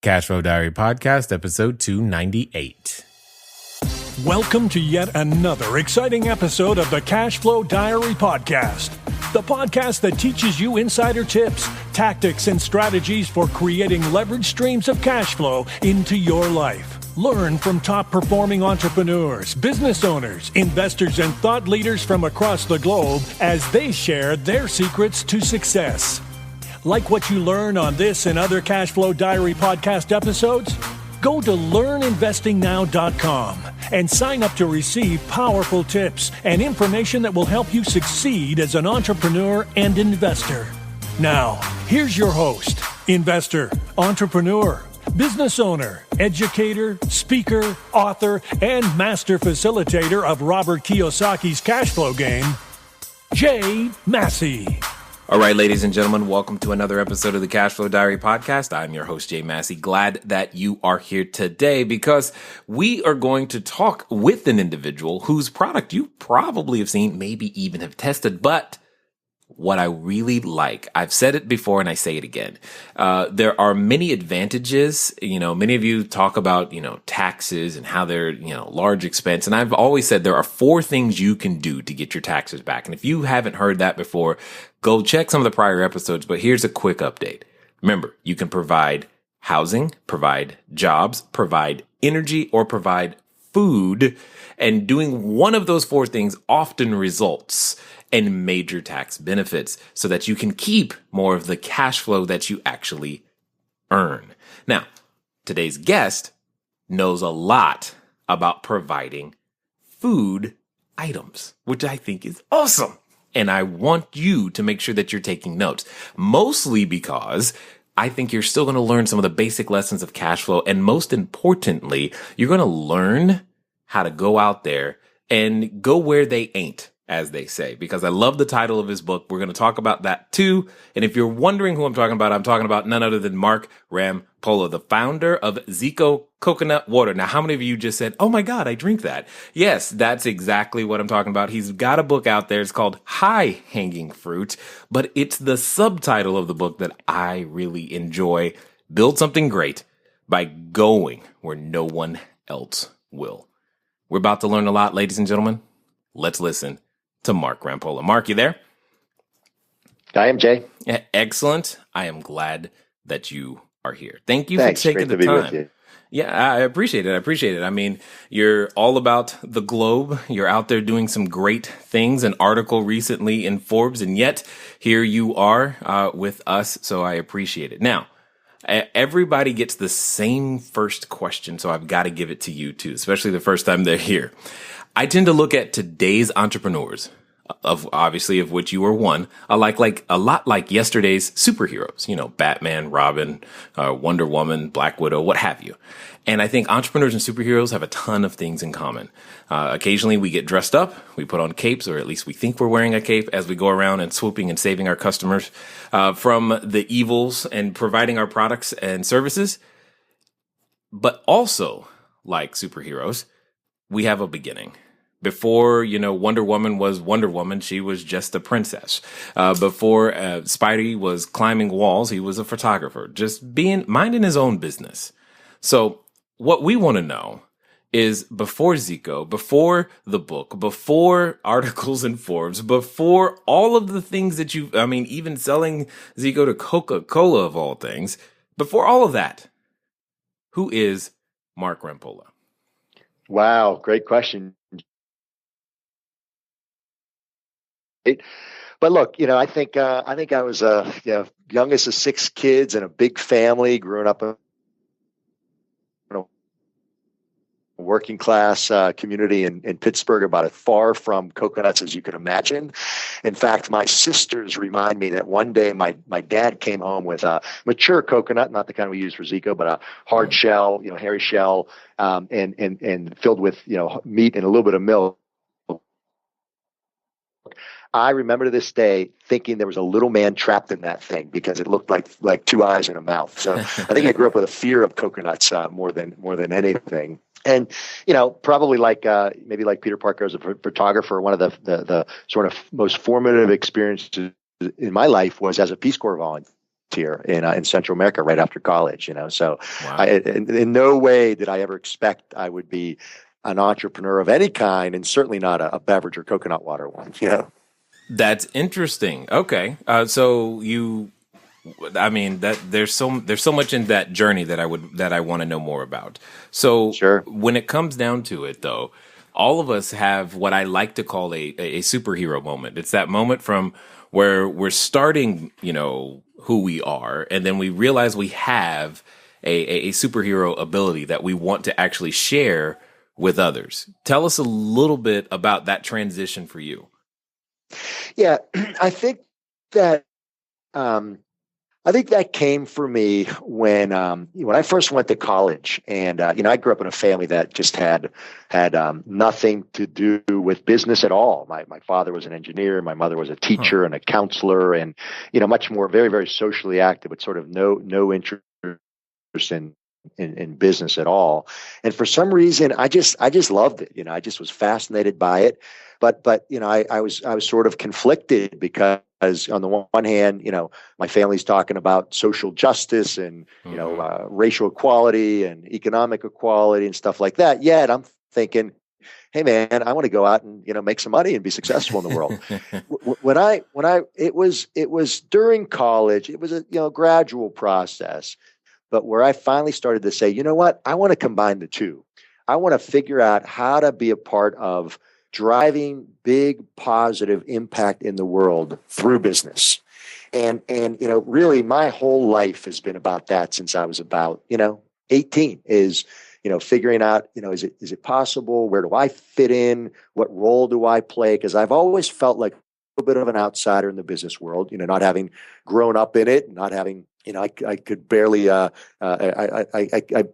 Cashflow Diary Podcast, episode 298. Welcome to yet another exciting episode of the Cashflow Diary Podcast, the podcast that teaches you insider tips, tactics, and strategies for creating leverage streams of cash flow into your life. Learn from top-performing entrepreneurs, business owners, investors, and thought leaders from across the globe as they share their secrets to success. Like what you learn on this and other Cashflow Diary podcast episodes? Go to learninvestingnow.com and sign up to receive powerful tips and information that will help you succeed as an entrepreneur and investor. Now, here's your host, investor, entrepreneur, business owner, educator, speaker, author, and master facilitator of Robert Kiyosaki's cash flow game, Jay Massey. All right, ladies and gentlemen, welcome to another episode of the Cashflow Diary Podcast. I'm your host, Jay Massey. Glad that you are here today because we are going to talk with an individual whose product you probably have seen, maybe even have tested, but what I really like, I've said it before and I say it again. There are many advantages. Many of you talk about, taxes and how they're, large expense. And I've always said there are 4 things you can do to get your taxes back. And if you haven't heard that before, go check some of the prior episodes. But here's a quick update. Remember, you can provide housing, provide jobs, provide energy, or provide food. And doing one of those 4 things often results and major tax benefits so that you can keep more of the cash flow that you actually earn. Now, today's guest knows a lot about providing food items, which I think is awesome. And I want you to make sure that you're taking notes, mostly because I think you're still going to learn some of the basic lessons of cash flow. And most importantly, you're going to learn how to go out there and go where they ain't, as they say, because I love the title of his book. We're going to talk about that too. And if you're wondering who I'm talking about none other than Mark Rampolla, the founder of Zico Coconut Water. Now, how many of you just said, oh my God, I drink that? Yes, that's exactly what I'm talking about. He's got a book out there. It's called High Hanging Fruit, but it's the subtitle of the book that I really enjoy. Build something great by going where no one else will. We're about to learn a lot, ladies and gentlemen. Let's listen to Mark Rampolla. Mark, you there? I am, Jay. Excellent. I am glad that you are here. Thank you Thanks. for taking Great the to be time. with you. Yeah, I appreciate it. I mean, you're all about the globe. You're out there doing some great things. An article recently in Forbes, and yet here you are with us. So I appreciate it. Now, everybody gets the same first question, so I've got to give it to you too, especially the first time they're here. I tend to look at today's entrepreneurs, of which you are one, a lot like yesterday's superheroes, Batman, Robin, Wonder Woman, Black Widow, what have you. And I think entrepreneurs and superheroes have a ton of things in common. Occasionally we get dressed up, we put on capes, or at least we think we're wearing a cape as we go around and swooping and saving our customers from the evils and providing our products and services. But also, like superheroes, we have a beginning. Before, Wonder Woman was Wonder Woman, she was just a princess. Before Spidey was climbing walls, he was a photographer, just minding his own business. So what we want to know is before Zico, before the book, before articles in Forbes, before all of the things that even selling Zico to Coca-Cola of all things, before all of that, who is Mark Rampolla? Wow, great question. But look, I think I was youngest of 6 kids in a big family, growing up in a working class community in Pittsburgh, about as far from coconuts as you can imagine. In fact, my sisters remind me that one day my dad came home with a mature coconut, not the kind we use for Zico, but a hard shell, hairy shell, and filled with meat and a little bit of milk. I remember to this day thinking there was a little man trapped in that thing because it looked like 2 eyes and a mouth. So I think I grew up with a fear of coconuts more than anything. And, probably maybe like Peter Parker as a photographer, one of the sort of most formative experiences in my life was as a Peace Corps volunteer. here in Central America right after college. So Wow. in no way did I ever expect I would be an entrepreneur of any kind, and certainly not a beverage or coconut water one. That's interesting. Okay. That there's so much in that journey that I want to know more about. So Sure. when it comes down to it, though, all of us have what I like to call a superhero moment. It's that moment from where we're starting, who we are, and then we realize we have a superhero ability that we want to actually share with others. Tell us a little bit about that transition for you. Yeah, I think that came for me when I first went to college, and I grew up in a family that just had nothing to do with business at all. My father was an engineer, my mother was a teacher and a counselor, and much more very, very socially active, but sort of no interest in business at all. And for some reason, I just loved it. I just was fascinated by it. But I was sort of conflicted because on the one hand, my family's talking about social justice and racial equality and economic equality and stuff like that. Yet I'm thinking, hey man, I want to go out and make some money and be successful in the world. It was during college. It was a gradual process. But where I finally started to say, you know what, I want to combine the two. I want to figure out how to be a part of driving big positive impact in the world through business. And really my whole life has been about that since I was about, 18 is, figuring out, is it possible? Where do I fit in? What role do I play? Because I've always felt like a little bit of an outsider in the business world, not having grown up in it, not having, I could barely, I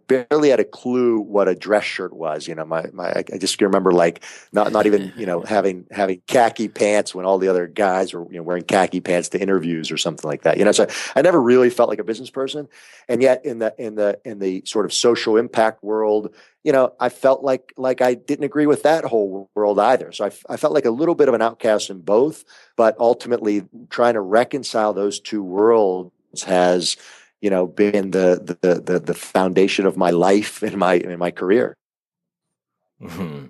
barely had a clue what a dress shirt was. I just remember like not even, having khaki pants when all the other guys were, wearing khaki pants to interviews or something like that. So I never really felt like a business person. And yet in the sort of social impact world, I felt like I didn't agree with that whole world either. So I felt like a little bit of an outcast in both, but ultimately trying to reconcile those two worlds has been the foundation of my life and my career. Mm-hmm.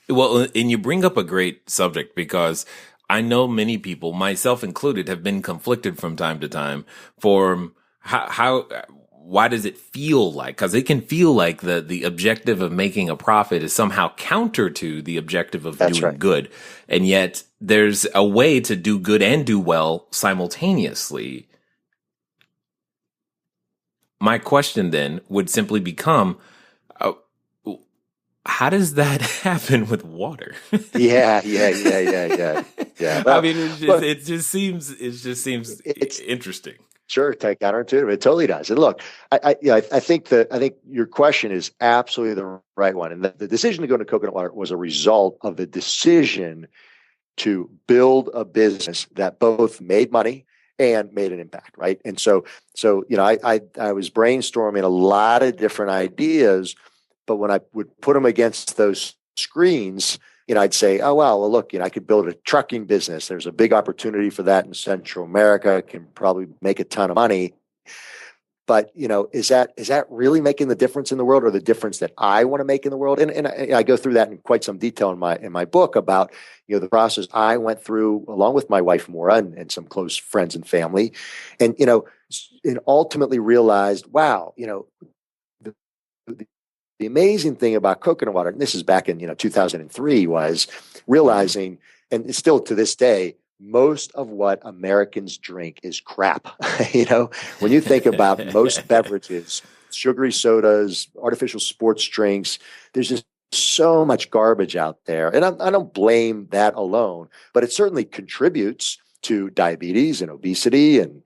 Well, and you bring up a great subject because I know many people, myself included, have been conflicted from time to time for why does it feel like? Because it can feel like the objective of making a profit is somehow counter to the objective of doing good. And yet there's a way to do good and do well simultaneously. My question then would simply become, how does that happen with water? Yeah. Well, I mean, it just seems interesting. Sure, counterintuitive. It totally does. And look, I think your question is absolutely the right one. And the decision to go into coconut water was a result of the decision to build a business that both made money and made an impact, right? And so I was brainstorming a lot of different ideas, but when I would put them against those screens, I'd say, oh, well, look, I could build a trucking business. There's a big opportunity for that in Central America. I can probably make a ton of money. But, is that really making the difference in the world, or the difference that I want to make in the world? And I go through that in quite some detail in my book about, the process I went through along with my wife, Maura, and some close friends and family. And, and ultimately realized, wow, the amazing thing about coconut water, and this is back in 2003, was realizing, and it's still to this day, most of what Americans drink is crap. When you think about most beverages, sugary sodas, artificial sports drinks, there's just so much garbage out there. And I don't blame that alone, but it certainly contributes to diabetes and obesity and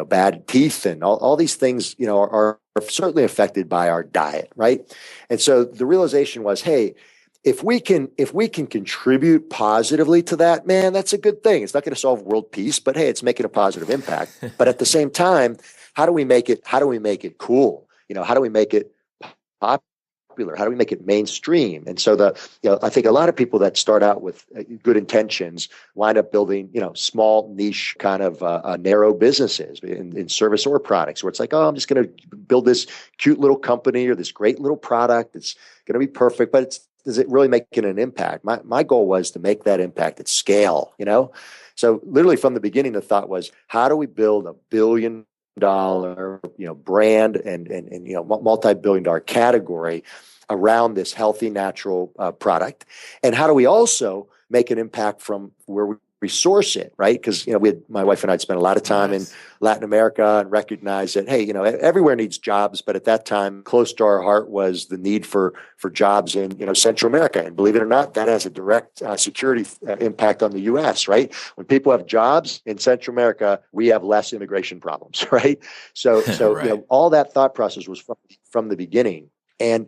bad teeth and all these things, are certainly affected by our diet, right? And so the realization was, hey, if we can contribute positively to that, man, that's a good thing. It's not going to solve world peace, but hey, it's making a positive impact. But at the same time, how do we make it cool? How do we make it popular? How do we make it mainstream? And so I think a lot of people that start out with good intentions wind up building, small niche kind of narrow businesses in service or products where it's like, oh, I'm just going to build this cute little company or this great little product. It's going to be perfect, but is it really making an impact? My goal was to make that impact at scale, So literally from the beginning, the thought was, how do we build $1 billion, brand and multi-billion dollar category around this healthy, natural product? And how do we also make an impact from where we source it, right? Because, my wife and I had spent a lot of time in Latin America and recognized that, hey, everywhere needs jobs. But at that time, close to our heart was the need for jobs in, Central America. And believe it or not, that has a direct security impact on the U.S., right? When people have jobs in Central America, we have less immigration problems, right? So Right. all that thought process was from the beginning. And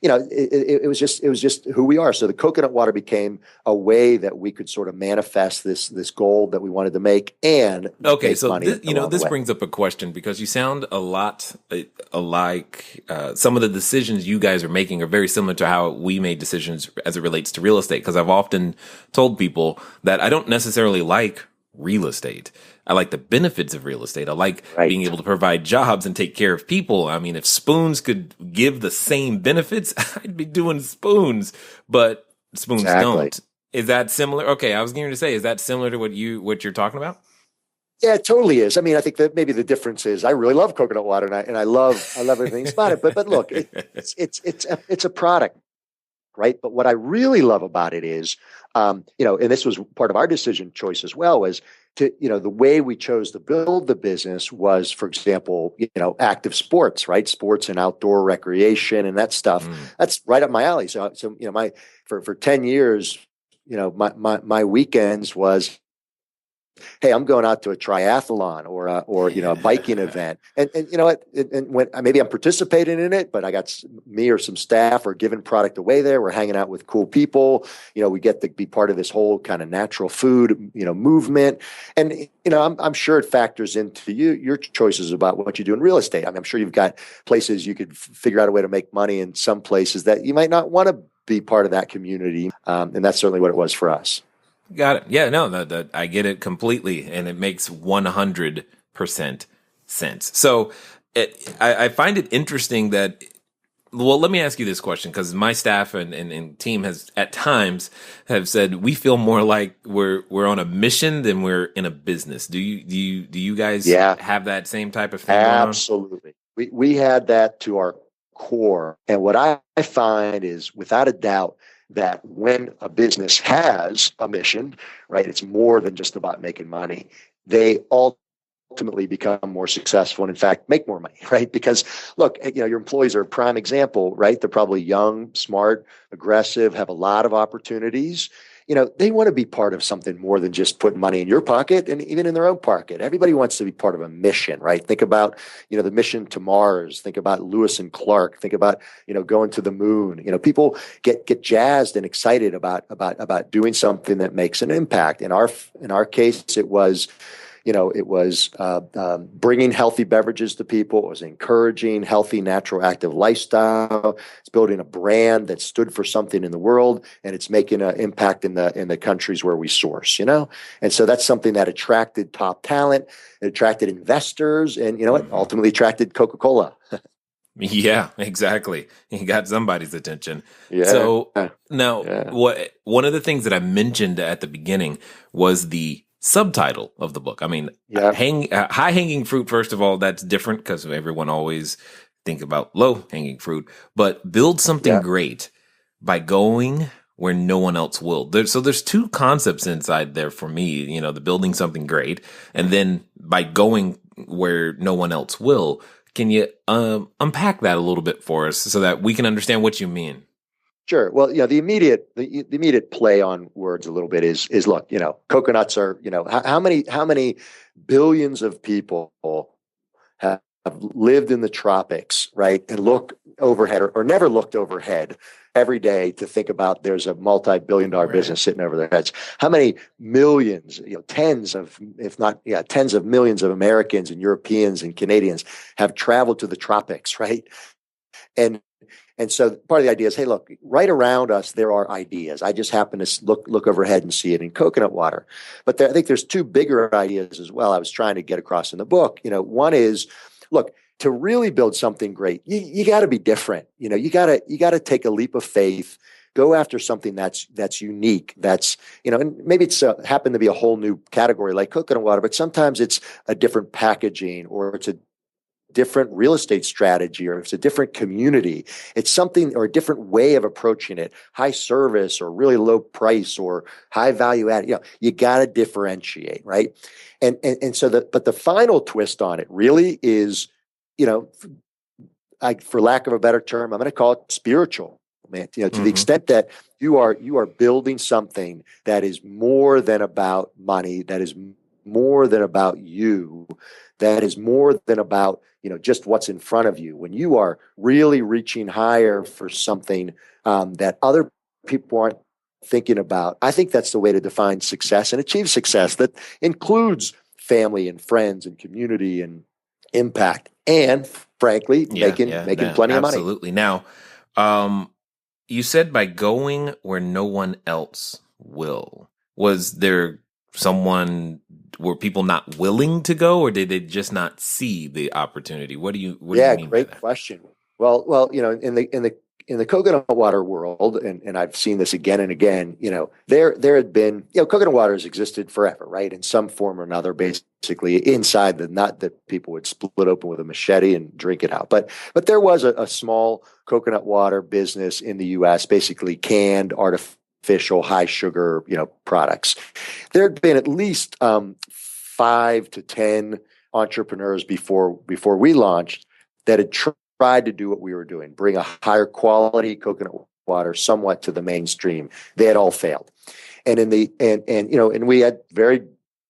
it was just who we are. So the coconut water became a way that we could sort of manifest this goal that we wanted to make and Okay, make so money. this brings up a question because you sound a lot alike. Some of the decisions you guys are making are very similar to how we made decisions as it relates to real estate. Because I've often told people that I don't necessarily like real estate. I like the benefits of real estate. I like being able to provide jobs and take care of people. I mean, if spoons could give the same benefits, I'd be doing spoons, but spoons don't. Is that similar? Okay, I was going to say, is that similar to what you're talking about? Yeah, it totally is. I mean, I think that maybe the difference is I really love coconut water and I love everything about it. But look, it's a product, right? But what I really love about it is, and this was part of our decision choice as well, was to, the way we chose to build the business was, for example, active sports, right? Sports and outdoor recreation and that stuff. That's right up my alley. So for 10 years, my weekends was, hey, I'm going out to a triathlon or a biking event, and you know what? And when maybe I'm participating in it, but I got me or some staff or giving product away there. We're hanging out with cool people. We get to be part of this whole kind of natural food, movement, and I'm sure it factors into your choices about what you do in real estate. I mean, I'm sure you've got places you could figure out a way to make money in some places that you might not want to be part of that community, and that's certainly what it was for us. Got it. Yeah, no, that I get it completely, and it makes 100% sense. So I find it interesting that, well, let me ask you this question, because my staff and team has at times have said we feel more like we're on a mission than we're in a business. Do you guys have that same type of thing going on? Absolutely. We had that to our core, and what I find is, without a doubt, that when a business has a mission, right, it's more than just about making money. They ultimately become more successful and, in fact, make more money, right? Because, look, your employees are a prime example, right? They're probably young, smart, aggressive, have a lot of opportunities. They want to be part of something more than just putting money in your pocket and even in their own pocket. Everybody wants to be part of a mission, right? Think about, the mission to Mars. Think about Lewis and Clark. Think about, going to the moon. People get jazzed and excited about doing something that makes an impact. In our case, it was bringing healthy beverages to people. It was encouraging healthy, natural, active lifestyle. It's building a brand that stood for something in the world, and it's making an impact in the countries where we source. And so that's something that attracted top talent, it attracted investors, and it ultimately attracted Coca-Cola. Yeah, exactly. He got somebody's attention. Yeah. So now, one of the things that I mentioned at the beginning was the subtitle of the book. I mean, high hanging fruit, first of all, that's different because everyone always think about low hanging fruit, but build something great by going where no one else will. So there's two concepts inside there for me, the building something great, and then by going where no one else will. Can you unpack that a little bit for us so that we can understand what you mean? Sure. Well, the immediate play on words a little bit is look, coconuts are, how many billions of people have lived in the tropics, right? And look overhead or never looked overhead every day to think about there's a multi-billion-dollar business sitting over their heads. How many millions, tens of millions of Americans and Europeans and Canadians have traveled to the tropics, right? And so part of the idea is, hey, look, right around us, there are ideas. I just happen to look overhead and see it in coconut water. But I think there's two bigger ideas as well I was trying to get across in the book. One is, look, to really build something great, you got to be different. You got to take a leap of faith, go after something that's unique. That's, and maybe it's happened to be a whole new category like coconut water, but sometimes it's a different packaging, or it's a different real estate strategy, or it's a different community. It's something, or a different way of approaching it, high service or really low price or high value added. You got to differentiate, right? And so but the final twist on it really is, for lack of a better term, I'm going to call it spiritual. Man, to the extent that you are building something that is more than about money, that is more than about you, that is more than about just what's in front of you. When you are really reaching higher for something that other people aren't thinking about, I think that's the way to define success and achieve success. That includes family and friends and community and impact, and frankly, making plenty of money. Absolutely. Now, you said by going where no one else will. Was there were people not willing to go, or did they just not see the opportunity? What do you mean by that? Great question. Well, in the coconut water world, and I've seen this again and again, there had been, coconut water has existed forever, right? In some form or another, basically inside not that people would split open with a machete and drink it out. But there was a small coconut water business in the US, basically canned artificial high sugar, products. There had been at least 5 to 10 entrepreneurs before we launched that had tried to do what we were doing, bring a higher quality coconut water somewhat to the mainstream. They had all failed. And we had very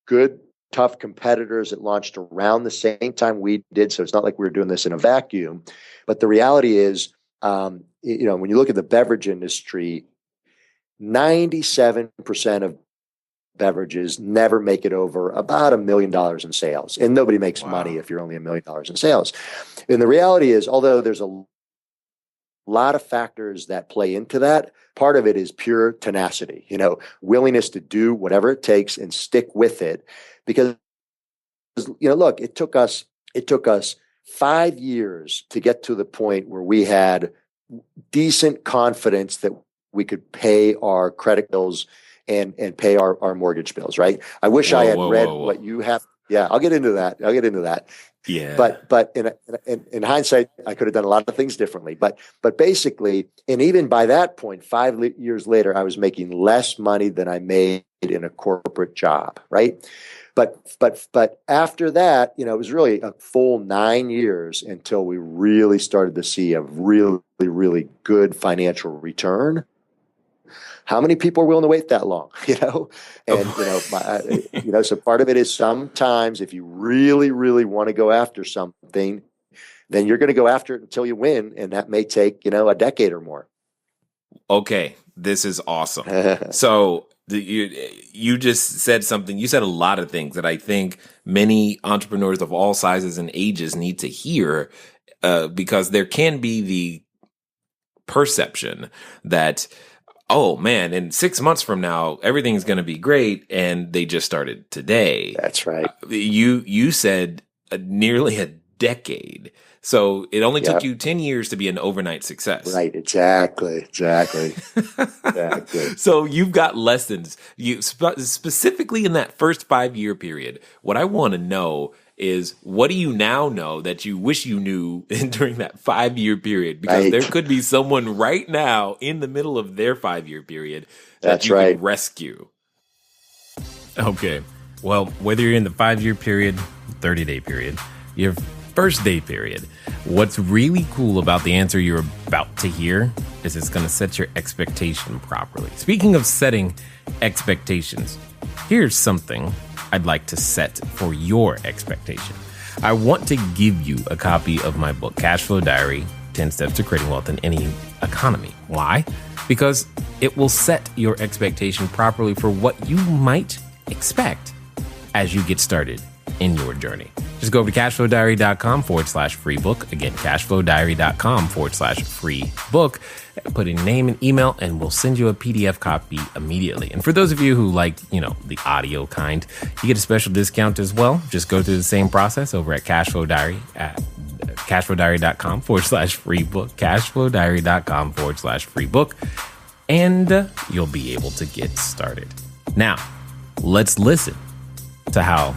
good, tough competitors that launched around the same time we did. So it's not like we were doing this in a vacuum. But the reality is, when you look at the beverage industry, 97% of beverages never make it over about $1 million in sales. And nobody makes money if you're only $1 million in sales. And the reality is, although there's a lot of factors that play into that, part of it is pure tenacity, willingness to do whatever it takes and stick with it. Because, look, it took us 5 years to get to the point where we had decent confidence that we could pay our credit bills and pay our mortgage bills, right? I wish I had read what you have. Yeah, I'll get into that. Yeah. But in hindsight, I could have done a lot of things differently. But basically, and even by that point, 5 years later, I was making less money than I made in a corporate job, right? But after that, it was really a full 9 years until we really started to see a really, really good financial return. How many people are willing to wait that long? And so part of it is sometimes if you really, really want to go after something, then you're going to go after it until you win, and that may take a decade or more. Okay, this is awesome. So you just said something. You said a lot of things that I think many entrepreneurs of all sizes and ages need to hear, because there can be the perception that, oh man, in 6 months from now, everything's going to be great, and they just started today. That's right. You said nearly a decade. So it only took you 10 years to be an overnight success. Right. Exactly. So you've got lessons. Specifically in that first 5-year period, what I want to know is, what do you now know that you wish you knew during that 5-year period? Because there could be someone right now in the middle of their 5-year period that you could rescue. Okay. Well, whether you're in the 5-year period, 30-day period, your first day period, what's really cool about the answer you're about to hear is it's going to set your expectation properly. Speaking of setting expectations, here's something I'd like to set for your expectation. I want to give you a copy of my book, Cashflow Diary, 10 Steps to Creating Wealth in Any Economy. Why? Because it will set your expectation properly for what you might expect as you get started in your journey. Just go over to cashflowdiary.com/free book. Again, cashflowdiary.com/free book. Put in name and email, and we'll send you a PDF copy immediately. And for those of you who like, the audio kind, you get a special discount as well. Just go through the same process over at Cashflow Diary at cashflowdiary.com/free book, cashflowdiary.com/free book, and you'll be able to get started. Now, let's listen to how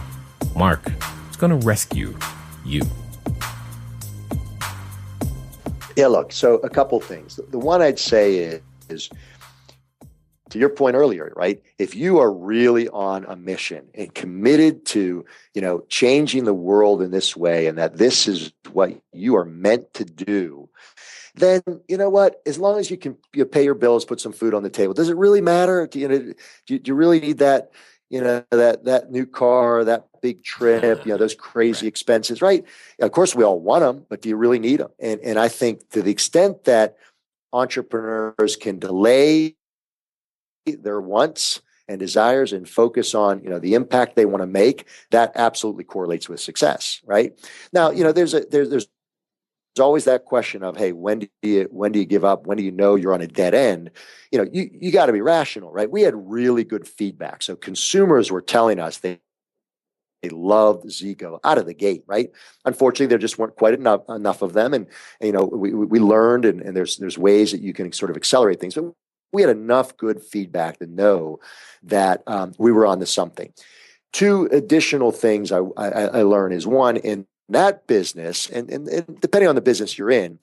Mark is going to rescue you. Yeah, look, so a couple things. The one I'd say is to your point earlier, right? If you are really on a mission and committed to, changing the world in this way, and that this is what you are meant to do, then you know what? As long as you pay your bills, put some food on the table, does it really matter? Do you really need that? That new car, that big trip, those crazy expenses, right? Of course, we all want them, but do you really need them? And I think to the extent that entrepreneurs can delay their wants and desires and focus on, the impact they want to make, that absolutely correlates with success, right? Now, there's always that question of, hey, when do you give up? When do you know you're on a dead end? You got to be rational, right? We had really good feedback. So consumers were telling us they loved Zico out of the gate, right? Unfortunately, there just weren't quite enough of them. And we learned, and there's ways that you can sort of accelerate things. But we had enough good feedback to know that we were on to something. Two additional things I learned is, one, in that business, and depending on the business you're in,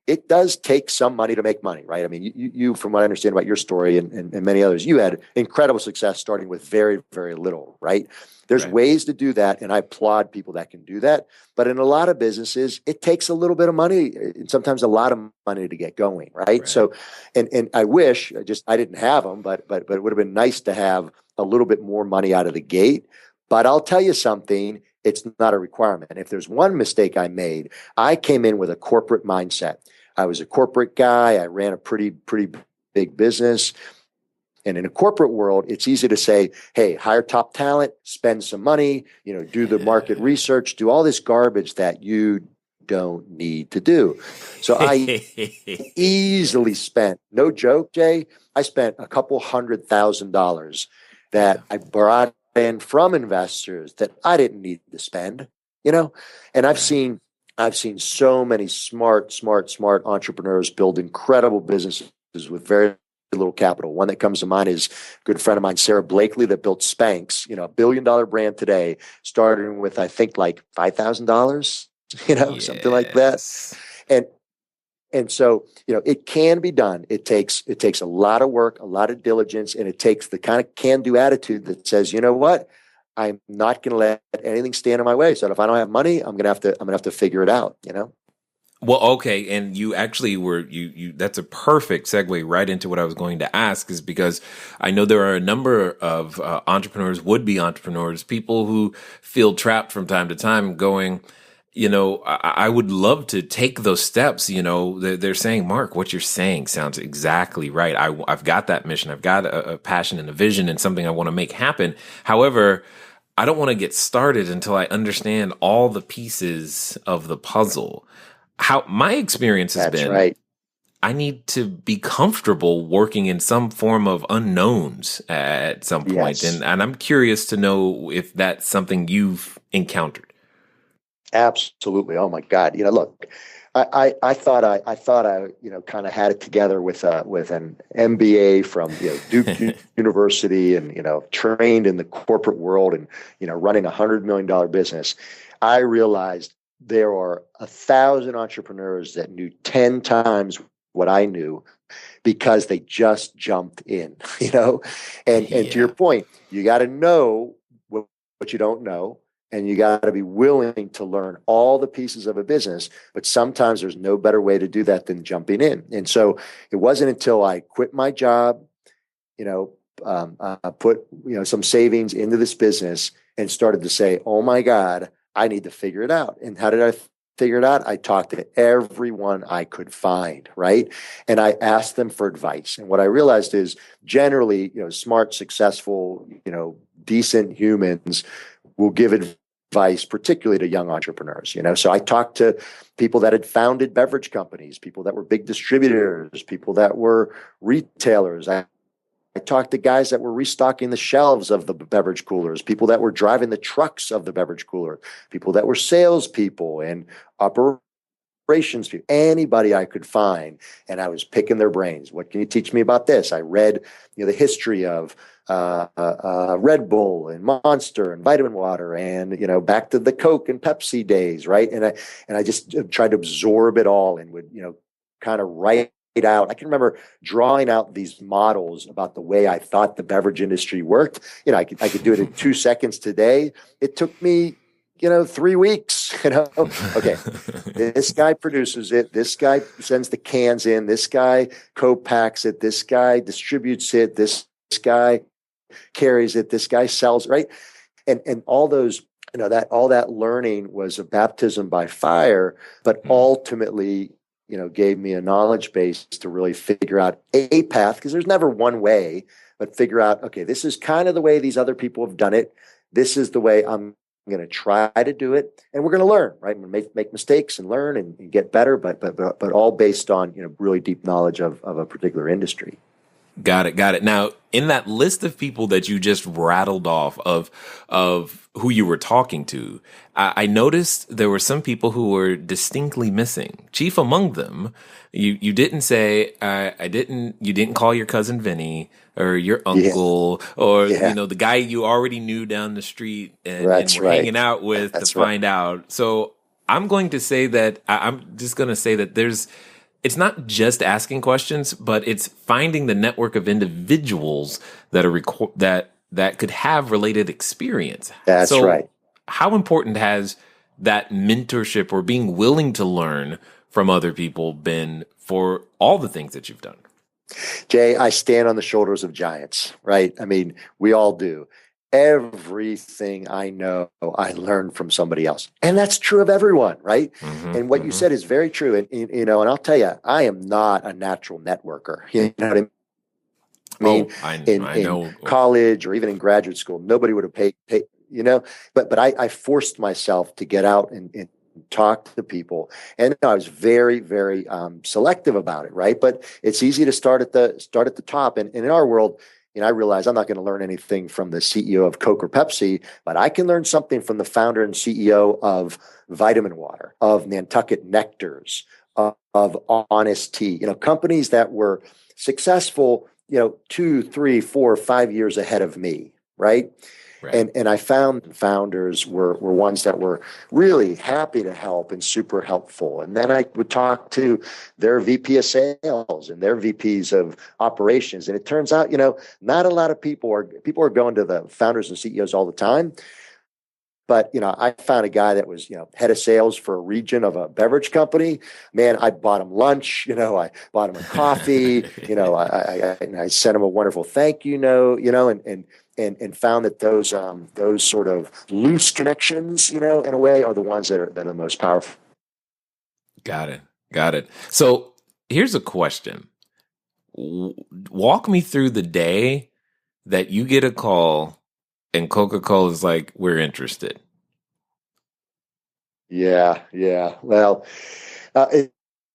it does take some money to make money, right? I mean, you from what I understand about your story and many others, you had incredible success starting with very, very little, right? There's ways to do that, and I applaud people that can do that. But in a lot of businesses, it takes a little bit of money, and sometimes a lot of money to get going, right? So, and I wish I didn't have them, but it would have been nice to have a little bit more money out of the gate. But I'll tell you something. It's not a requirement. If there's one mistake I made, I came in with a corporate mindset. I was a corporate guy. I ran a pretty big business. And in a corporate world, it's easy to say, hey, hire top talent, spend some money, do the market research, do all this garbage that you don't need to do. So I easily spent, no joke, Jay, I spent a couple $100,000 that I brought in from investors that I didn't need to spend, and I've seen so many smart entrepreneurs build incredible businesses with very little capital. One that comes to mind is a good friend of mine, Sarah Blakely, that built Spanx, $1 billion brand today, starting with, I think, like $5,000, something like that. And so, it can be done. It takes a lot of work, a lot of diligence, and it takes the kind of can-do attitude that says, you know what, I'm not going to let anything stand in my way. So if I don't have money, I'm going to have to figure it out. Well, okay, and you actually were that's a perfect segue right into what I was going to ask, is because I know there are a number of entrepreneurs, would-be entrepreneurs, people who feel trapped from time to time going, I would love to take those steps. They're saying, Mark, what you're saying sounds exactly right. I've got that mission. I've got a passion and a vision and something I want to make happen. However, I don't want to get started until I understand all the pieces of the puzzle. How my experience has been, right. I need to be comfortable working in some form of unknowns at some point. Yes. And I'm curious to know if that's something you've encountered. Absolutely. Oh my God. Look, I thought I kind of had it together with an MBA from Duke University, and trained in the corporate world, and running $100 million business. I realized there are 1,000 entrepreneurs that knew 10 times what I knew because they just jumped in. And to your point, you got to know what you don't know. And you got to be willing to learn all the pieces of a business, but sometimes there's no better way to do that than jumping in. And so it wasn't until I quit my job, put some savings into this business and started to say, oh my God, I need to figure it out. And how did I figure it out? I talked to everyone I could find, right? And I asked them for advice. And what I realized is generally, smart, successful, decent humans will give advice advice, particularly to young entrepreneurs. So I talked to people that had founded beverage companies, people that were big distributors, people that were retailers. I talked to guys that were restocking the shelves of the beverage coolers, people that were driving the trucks of the beverage cooler, people that were salespeople and operations people, anybody I could find. And I was picking their brains. What can you teach me about this? I read, the history of Red Bull and Monster and vitamin water and, back to the Coke and Pepsi days. Right. And I just tried to absorb it all and would, kind of write it out. I can remember drawing out these models about the way I thought the beverage industry worked. I could do it in 2 seconds today. It took me, 3 weeks, okay, this guy produces it. This guy sends the cans in. This guy co-packs it. This guy distributes it. This guy carries it. This guy sells, right? And all those, all that learning was a baptism by fire, but ultimately, gave me a knowledge base to really figure out a path, because there's never one way, but figure out, okay, this is kind of the way these other people have done it. This is the way I'm going to try to do it. And we're going to learn, right? We're going to make mistakes and learn and get better, but all based on, really deep knowledge of a particular industry. Got it. Now, in that list of people that you just rattled off of who you were talking to, I noticed there were some people who were distinctly missing. Chief among them, you didn't say, you didn't call your cousin Vinny or your uncle or, the guy you already knew down the street and were hanging out with to find out. So I'm going to say that, I'm just going to say that it's not just asking questions, but it's finding the network of individuals that are that could have related experience. That's right. How important has that mentorship or being willing to learn from other people been for all the things that you've done? Jay, I stand on the shoulders of giants, right? I mean, we all do. Everything I know, I learned from somebody else. And that's true of everyone, right? Mm-hmm, and what you said is very true. And, and I'll tell you, I am not a natural networker. You know what I mean? I know. In college or even in graduate school, nobody would have paid but I forced myself to get out and talk to people. And I was very, very selective about it, right? But it's easy to start at the top. And in our world, I realize I'm not going to learn anything from the CEO of Coke or Pepsi, but I can learn something from the founder and CEO of Vitamin Water, of Nantucket Nectars, of Honest Tea, companies that were successful, 2, 3, 4, 5 years ahead of me, right? And I found founders were ones that were really happy to help and super helpful. And then I would talk to their VP of sales and their VPs of operations. And it turns out, not a lot of people are going to the founders and CEOs all the time. But, I found a guy that was, head of sales for a region of a beverage company. Man, I bought him lunch, I bought him a coffee, I sent him a wonderful thank you note, and found that those sort of loose connections, in a way, are the ones that are the most powerful. Got it. So here's a question. Walk me through the day that you get a call and Coca-Cola is like, we're interested. Yeah. Well, it's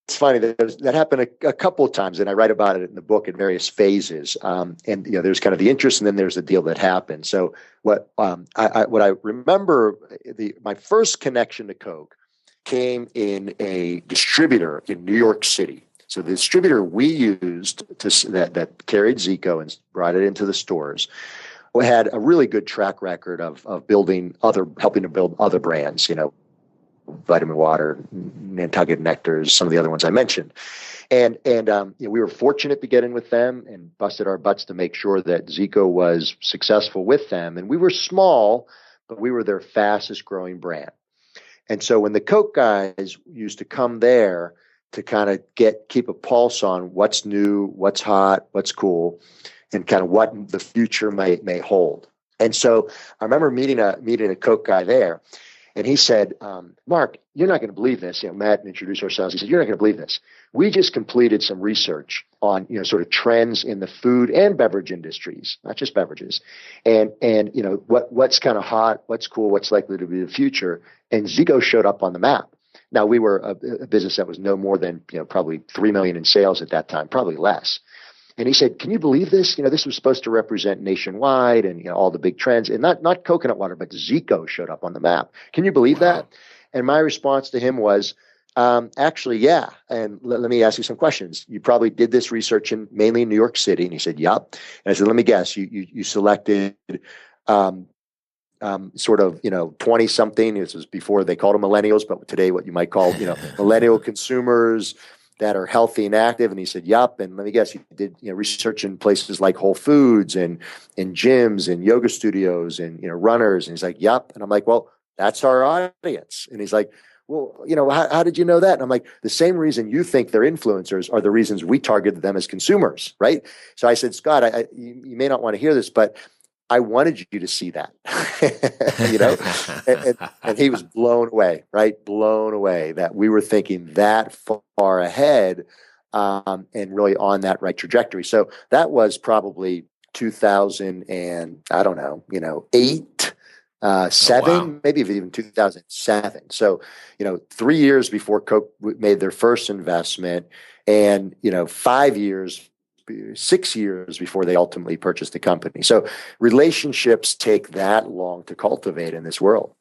funny that happened a couple of times, and I write about it in the book in various phases. And there's kind of the interest, and then there's the deal that happened. So what I remember, my first connection to Coke came in a distributor in New York City. So the distributor we used that carried Zico and brought it into the stores had a really good track record of helping to build other brands, Vitamin Water, Nantucket Nectars, some of the other ones I mentioned. And we were fortunate to get in with them and busted our butts to make sure that Zico was successful with them. And we were small, but we were their fastest growing brand. And so when the Coke guys used to come there to kind of keep a pulse on what's new, what's hot, what's cool, and kind of what the future may hold. And so I remember meeting a Coke guy there. And he said, Mark, you're not going to believe this. Matt introduced ourselves. He said, you're not going to believe this. We just completed some research on, sort of trends in the food and beverage industries, not just beverages. And what's kind of hot, what's cool, what's likely to be the future. And Zico showed up on the map. Now, we were a business that was no more than, probably 3 million in sales at that time, probably less. And he said, can you believe this? This was supposed to represent nationwide and all the big trends, and not coconut water, but Zico showed up on the map. Can you believe that? And my response to him was, actually, yeah. And let me ask you some questions. You probably did this research mainly in New York City. And he said, yep. And I said, let me guess, you selected sort of 20 something. This was before they called them millennials, but today what you might call millennial consumers that are healthy and active. And he said, yup. And let me guess, he did research in places like Whole Foods and gyms and yoga studios and runners. And he's like, yup. And I'm like, well, that's our audience. And he's like, well, how did you know that? And I'm like, the same reason you think they're influencers are the reasons we targeted them as consumers, right? So I said, Scott, you may not want to hear this, but I wanted you to see that, and he was blown away, right? Blown away that we were thinking that far ahead, and really on that right trajectory. So that was probably 2000 and I don't know, 8, 7, maybe even 2007. So, 3 years before Coke made their first investment, and 6 years before they ultimately purchased the company. So relationships take that long to cultivate in this world,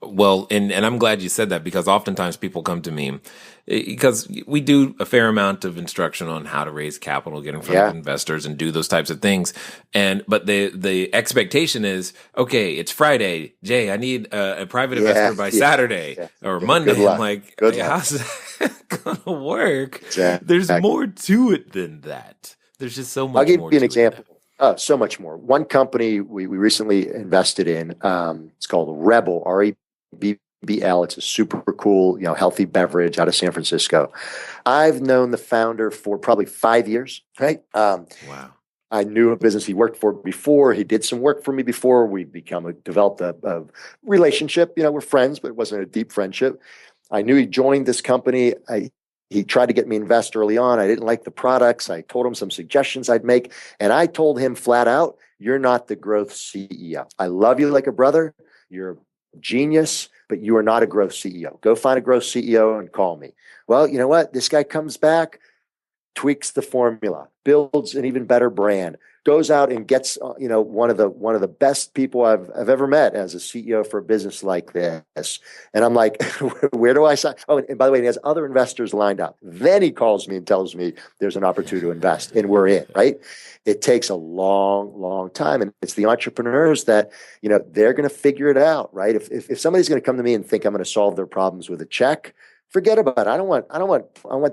Well, and I'm glad you said that, because oftentimes people come to me because we do a fair amount of instruction on how to raise capital, get in front of investors and do those types of things. But the expectation is, okay, it's Friday. Jay, I need a private investor by Saturday or Monday. I'm like, how's that going to work? Exactly. There's more to it than that. There's just so much more. I'll give you an example. So much more. One company we recently invested in, it's called Rebel, REBBL. It's a super cool, healthy beverage out of San Francisco. I've known the founder for probably 5 years, right? Wow. I knew a business he worked for before. He did some work for me before. We developed a relationship. We're friends, but it wasn't a deep friendship. I knew he joined this company. He tried to get me invest early on. I didn't like the products. I told him some suggestions I'd make. And I told him flat out, you're not the growth CEO. I love you like a brother. You're a genius, but you are not a growth CEO. Go find a growth CEO and call me. Well, you know what? This guy comes back, tweaks the formula, builds an even better brand, goes out and gets one of the best people I've ever met as a CEO for a business like this. And I'm like, where do I sign? Oh, and by the way, he has other investors lined up. Then he calls me and tells me there's an opportunity to invest, and we're in, right? It takes a long, long time. And it's the entrepreneurs that, they're going to figure it out, right? If somebody's going to come to me and think I'm going to solve their problems with a check, forget about it. I want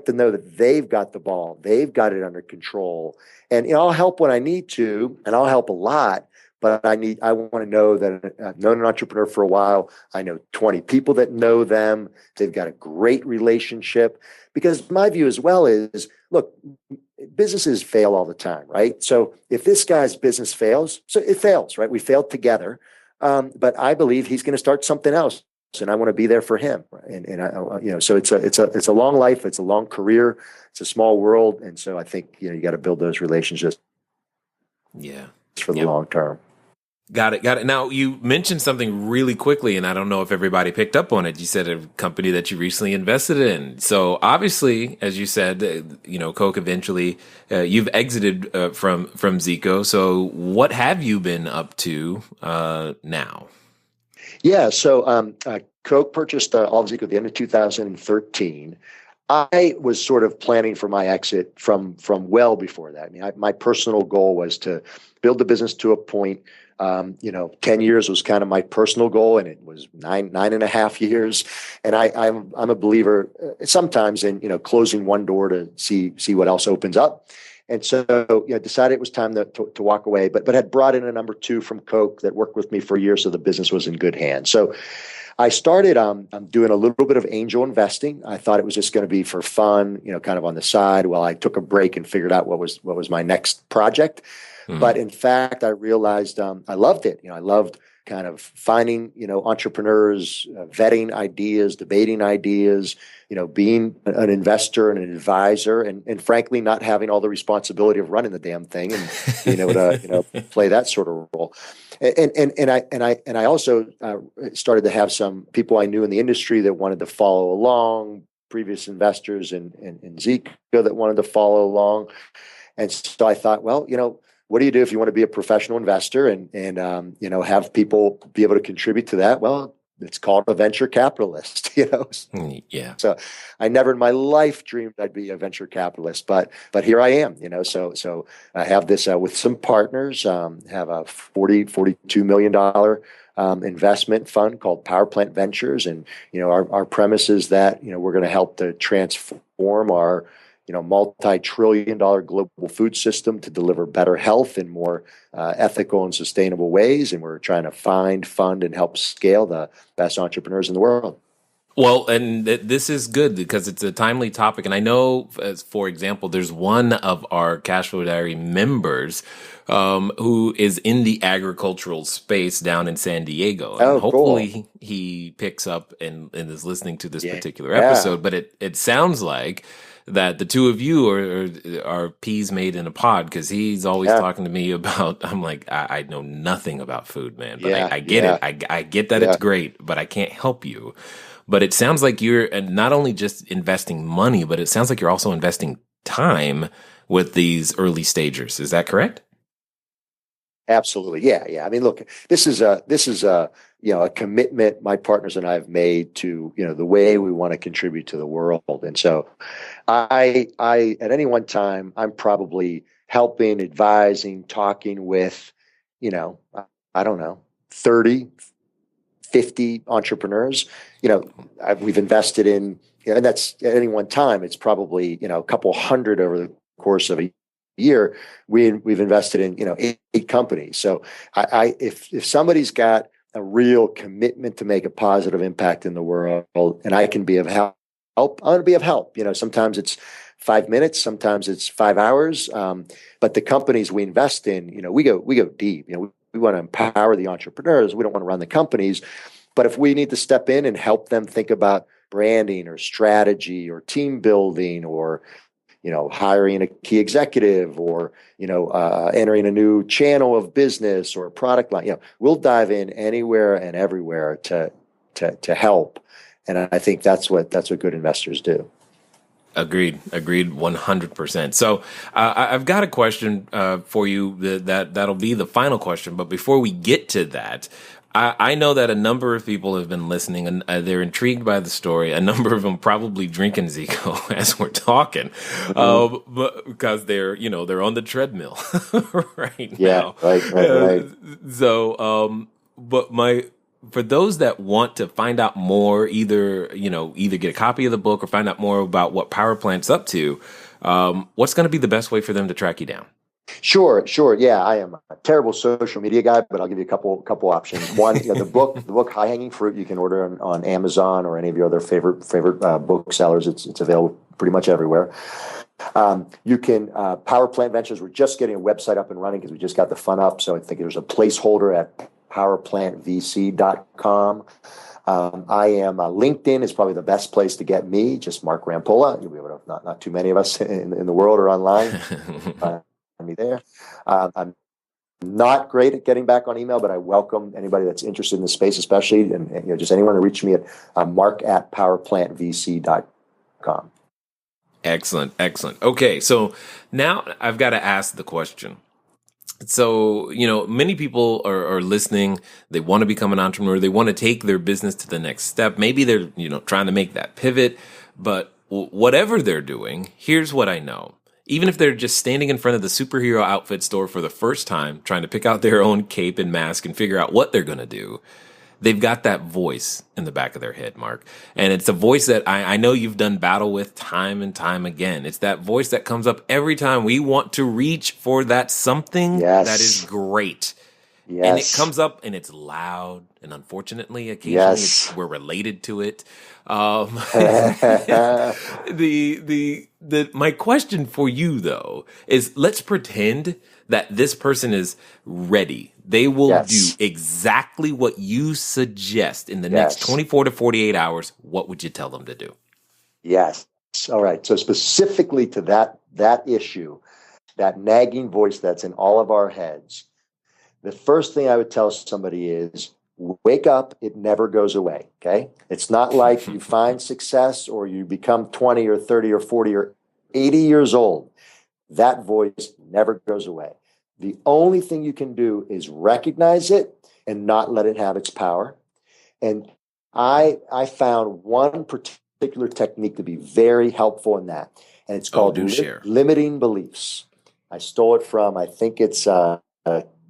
to know that they've got the ball. They've got it under control. And I'll help when I need to, and I'll help a lot. But I want to know that I've known an entrepreneur for a while. I know 20 people that know them. They've got a great relationship. Because my view as well is, look, businesses fail all the time, right? So if this guy's business fails, so it fails, right? We failed together. But I believe he's going to start something else. And I want to be there for him. So it's a long life. It's a long career. It's a small world. And so I think, you got to build those relationships. Yeah. For the long term. Got it. Now, you mentioned something really quickly, and I don't know if everybody picked up on it. You said a company that you recently invested in. So obviously, as you said, Coke eventually, you've exited from Zico. So what have you been up to now? Yeah, so Coke purchased all of Zico at the end of 2013. I was sort of planning for my exit from well before that. I mean, my personal goal was to build the business to a point. 10 years was kind of my personal goal, and it was nine and a half years. And I'm a believer sometimes in closing one door to see what else opens up. And so, decided it was time to walk away, but had brought in a number two from Coke that worked with me for years, so the business was in good hands. So I started doing a little bit of angel investing. I thought it was just going to be for fun, kind of on the side, while I took a break and figured out what was my next project. Mm-hmm. But in fact, I realized I loved it. I loved kind of finding, entrepreneurs, vetting ideas, debating ideas, being an investor and an advisor, and frankly, not having all the responsibility of running the damn thing and being able to, play that sort of role. And I also started to have some people I knew in the industry that wanted to follow along, previous investors in Zico that wanted to follow along. And so I thought, well, what do you do if you want to be a professional investor and have people be able to contribute to that? Well, it's called a venture capitalist, Yeah. So I never in my life dreamed I'd be a venture capitalist, but here I am, so I have this with some partners, have a $42 million investment fund called Power Plant Ventures. And, our premise is that, we're going to help to transform our multi-trillion-dollar global food system to deliver better health in more ethical and sustainable ways. And we're trying to find, fund, and help scale the best entrepreneurs in the world. Well, and this is good because it's a timely topic. And I know, for example, there's one of our Cashflow Diary members who is in the agricultural space down in San Diego. And hopefully cool. he picks up and is listening to this particular episode. But it sounds like that the two of you are peas made in a pod, because he's always talking to me about, I'm like, I know nothing about food, man, but I get it. I get that it's great, but I can't help you. But it sounds like you're not only just investing money, but it sounds like you're also investing time with these early stagers. Is that correct? Absolutely. Yeah. I mean, look, this is a commitment my partners and I have made to, the way we want to contribute to the world. And so I at any one time, I'm probably helping, advising, talking with, I don't know, 30, 50 entrepreneurs. We've invested in, and that's at any one time, it's probably, a couple hundred over the course of a year. We've invested in, 8 companies. So if somebody's got a real commitment to make a positive impact in the world, and I can be of help, I want to be of help. Sometimes it's 5 minutes, sometimes it's 5 hours. But the companies we invest in, we go deep. We want to empower the entrepreneurs. We don't want to run the companies. But if we need to step in and help them think about branding or strategy or team building or hiring a key executive or, entering a new channel of business or a product line, we'll dive in anywhere and everywhere to help. And I think that's what good investors do. Agreed 100%. So I've got a question for you that'll be the final question. But before we get to that, I know that a number of people have been listening and they're intrigued by the story. A number of them probably drinking Zico as we're talking, because they're on the treadmill right now. Right. So, but for those that want to find out more, either get a copy of the book or find out more about what Power Plant's up to, what's going to be the best way for them to track you down? Sure. Yeah, I am a terrible social media guy, but I'll give you a couple options. One, the book High Hanging Fruit, you can order on Amazon or any of your other favorite booksellers. It's available pretty much everywhere. You can Power Plant Ventures. We're just getting a website up and running because we just got the fund up. So I think there's a placeholder at powerplantvc.com. I am LinkedIn is probably the best place to get me. Just Mark Rampolla. You'll be able to, not too many of us in the world are online. Me there. I'm not great at getting back on email, but I welcome anybody that's interested in the space, especially, and just anyone to reach me at mark@powerplantvc.com. Excellent. Okay, so now I've got to ask the question. So, many people are listening. They want to become an entrepreneur. They want to take their business to the next step. Maybe they're, trying to make that pivot, but whatever they're doing, here's what I know. Even if they're just standing in front of the superhero outfit store for the first time, trying to pick out their own cape and mask and figure out what they're going to do, they've got that voice in the back of their head, Mark. And it's a voice that I know you've done battle with time and time again. It's that voice that comes up every time we want to reach for that something that is great. And it Yes. comes up and it's loud, and unfortunately, occasionally Yes. we're related to it. Um, my question for you though is, let's pretend that this person is ready. They will do Yes. exactly what you suggest in the next Yes. 24 to 48 hours. What would you tell them to do? Yes. All right. So specifically to that issue, that nagging voice that's in all of our heads, the first thing I would tell somebody is wake up. It never goes away. Okay. It's not like you find success or you become 20 or 30 or 40 or 80 years old. That voice never goes away. The only thing you can do is recognize it and not let it have its power. And I found one particular technique to be very helpful in that. And it's called Share. limiting beliefs. I stole it from, I think it's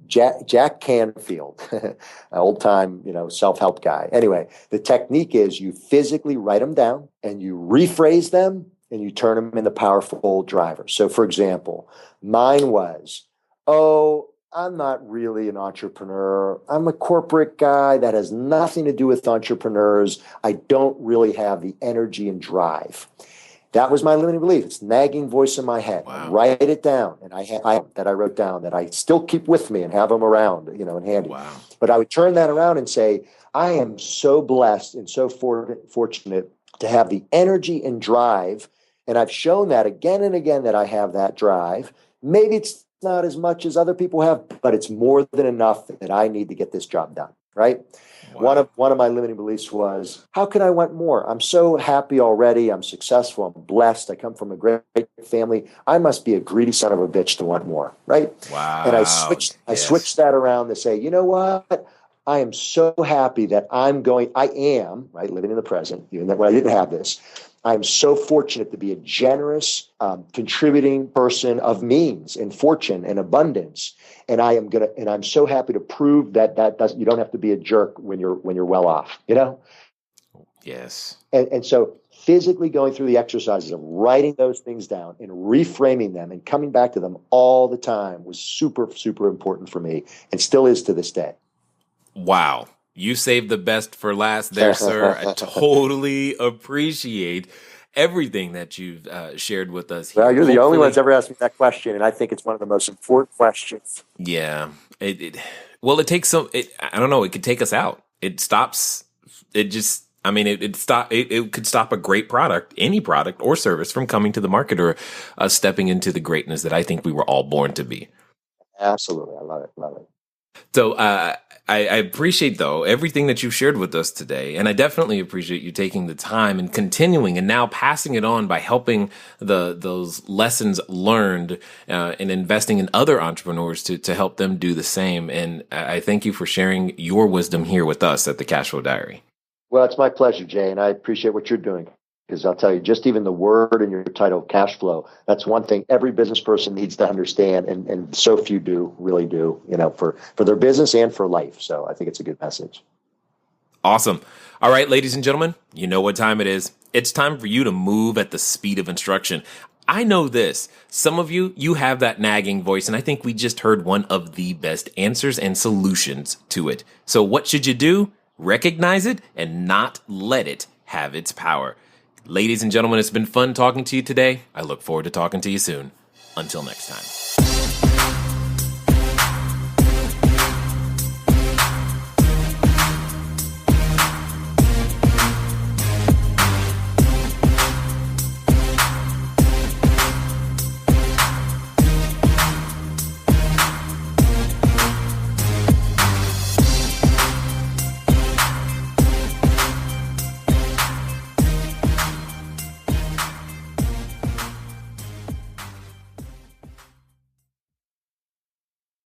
Jack Canfield, an old time, self-help guy. Anyway, the technique is you physically write them down and you rephrase them and you turn them into powerful drivers. So for example, mine was, oh, I'm not really an entrepreneur. I'm a corporate guy that has nothing to do with entrepreneurs. I don't really have the energy and drive. That was my limiting belief. It's nagging voice in my head. Wow. I write it down, and I wrote down that I still keep with me and have them around, and handy. Wow. But I would turn that around and say, I am so blessed and so fortunate to have the energy and drive, and I've shown that again and again that I have that drive. Maybe it's not as much as other people have, but it's more than enough that I need to get this job done, right? Wow. One of my limiting beliefs was, how can I want more? I'm so happy already. I'm successful. I'm blessed. I come from a great family. I must be a greedy son of a bitch to want more, right? Wow. And I switched that around to say, you know what? I am so happy that I am, right, living in the present, even when I didn't have this. I'm so fortunate to be a generous, contributing person of means and fortune and abundance. And I'm so happy to prove that you don't have to be a jerk when you're well off, Yes. And so physically going through the exercises of writing those things down and reframing them and coming back to them all the time was super, super important for me and still is to this day. Wow. You saved the best for last there, sir. I totally appreciate everything that you've shared with us here. Well, you're the only one that's ever asked me that question, and I think it's one of the most important questions. Yeah. It takes I don't know, it could take us out. It stops, it could stop a great product, any product or service from coming to the market or stepping into the greatness that I think we were all born to be. Absolutely. I love it. So I appreciate, though, everything that you've shared with us today. And I definitely appreciate you taking the time and continuing and now passing it on by helping those lessons learned and investing in other entrepreneurs to help them do the same. And I thank you for sharing your wisdom here with us at the Cashflow Diary. Well, it's my pleasure, Jay. And I appreciate what you're doing. Because I'll tell you, just even the word in your title, cash flow, that's one thing every business person needs to understand. And so few really do, for their business and for life. So I think it's a good message. Awesome. All right, ladies and gentlemen, you know what time it is. It's time for you to move at the speed of instruction. I know this. Some of you have that nagging voice, and I think we just heard one of the best answers and solutions to it. So what should you do? Recognize it and not let it have its power. Ladies and gentlemen, it's been fun talking to you today. I look forward to talking to you soon. Until next time.